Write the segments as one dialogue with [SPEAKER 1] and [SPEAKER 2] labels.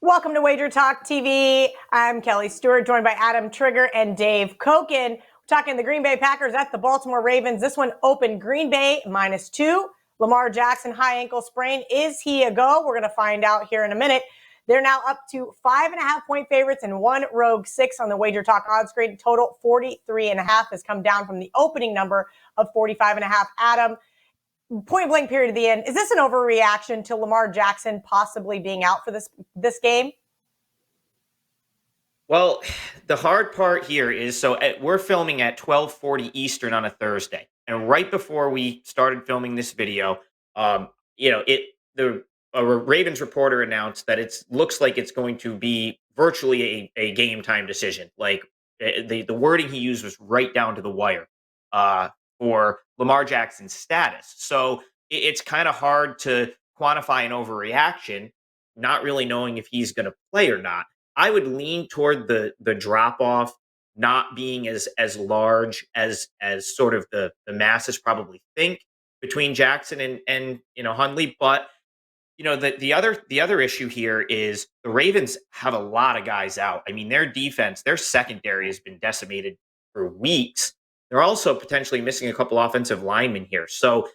[SPEAKER 1] Welcome to WagerTalk TV. I'm Kelly Stewart, joined by Adam Trigger and Dave Koken. We're talking the Green Bay Packers at the Baltimore Ravens. This one opened Green Bay -2. Lamar Jackson, high ankle sprain. Is he a go? We're going to find out here in a minute. They're now up to 5.5-point favorites and one rogue 6 on the WagerTalk odds screen. Total 43.5 has come down from the opening number of 45.5. Adam, point blank period at the end. Is this an overreaction to Lamar Jackson possibly being out for this game?
[SPEAKER 2] Well, the hard part here is, we're filming at 12:40 Eastern on a Thursday, and right before we started filming this video, a Ravens reporter announced that it looks like it's going to be virtually a game time decision. Like the wording he used was right down to the wire for Lamar Jackson's status. So it's kind of hard to quantify an overreaction, not really knowing if he's going to play or not. I would lean toward the drop off not being as large as sort of the masses probably think between Jackson and Hundley. But the other issue here is the Ravens have a lot of guys out. I mean, their defense, their secondary has been decimated for weeks. They're also potentially missing a couple offensive linemen here. So,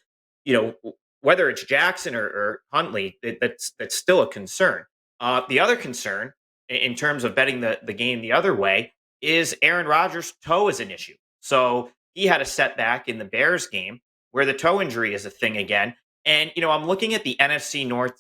[SPEAKER 2] whether it's Jackson or Hundley, that's still a concern. The other concern in terms of betting the game the other way is Aaron Rodgers' toe is an issue. So he had a setback in the Bears game where the toe injury is a thing again. And, I'm looking at the NFC North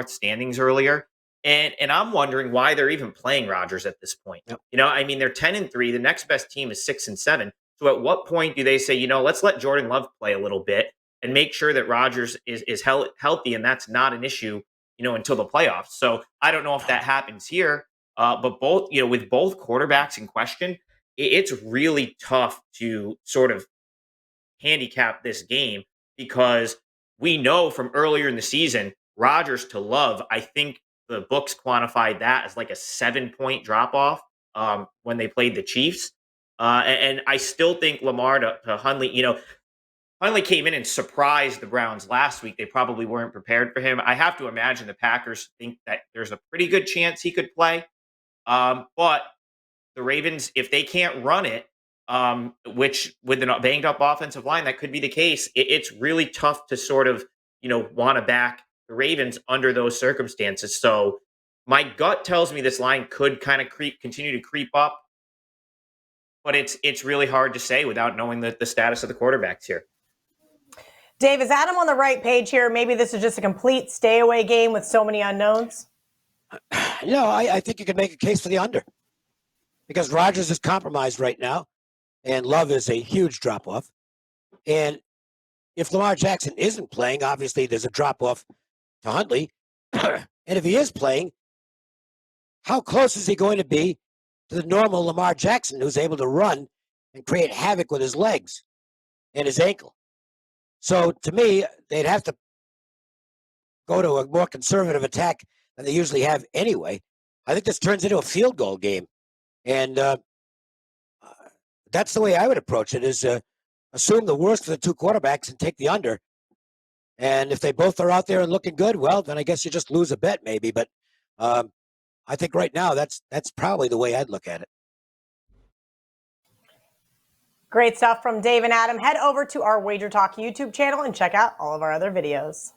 [SPEAKER 2] standings earlier, and I'm wondering why they're even playing Rodgers at this point. Yep. They're 10-3. The next best team is 6-7. So at what point do they say, let's let Jordan Love play a little bit and make sure that Rodgers is healthy, and that's not an issue, until the playoffs. So I don't know if that happens here, but with both quarterbacks in question, it's really tough to sort of handicap this game because we know from earlier in the season, Rodgers to Love, I think the books quantified that as like a 7-point drop off when they played the Chiefs. And I still think Lamar to Hundley, Hundley came in and surprised the Browns last week. They probably weren't prepared for him. I have to imagine the Packers think that there's a pretty good chance he could play. But the Ravens, if they can't run it, which with a banged up offensive line, that could be the case. It's really tough to sort of, want to back the Ravens under those circumstances. So my gut tells me this line could kind of continue to creep up, but it's really hard to say without knowing the status of the quarterbacks here.
[SPEAKER 1] Dave, is Adam on the right page here? Maybe this is just a complete stay away game with so many unknowns.
[SPEAKER 3] I think you could make a case for the under because Rodgers is compromised right now. And Love is a huge drop-off. And if Lamar Jackson isn't playing, obviously there's a drop-off to Hundley. And if he is playing, how close is he going to be to the normal Lamar Jackson who's able to run and create havoc with his legs and his ankle? So to me, they'd have to go to a more conservative attack than they usually have anyway. I think this turns into a field goal game. And that's the way I would approach it is assume the worst for the two quarterbacks and take the under. And if they both are out there and looking good, well, then I guess you just lose a bet maybe. But I think right now that's probably the way I'd look at it.
[SPEAKER 1] Great stuff from Dave and Adam. Head over to our WagerTalk YouTube channel and check out all of our other videos.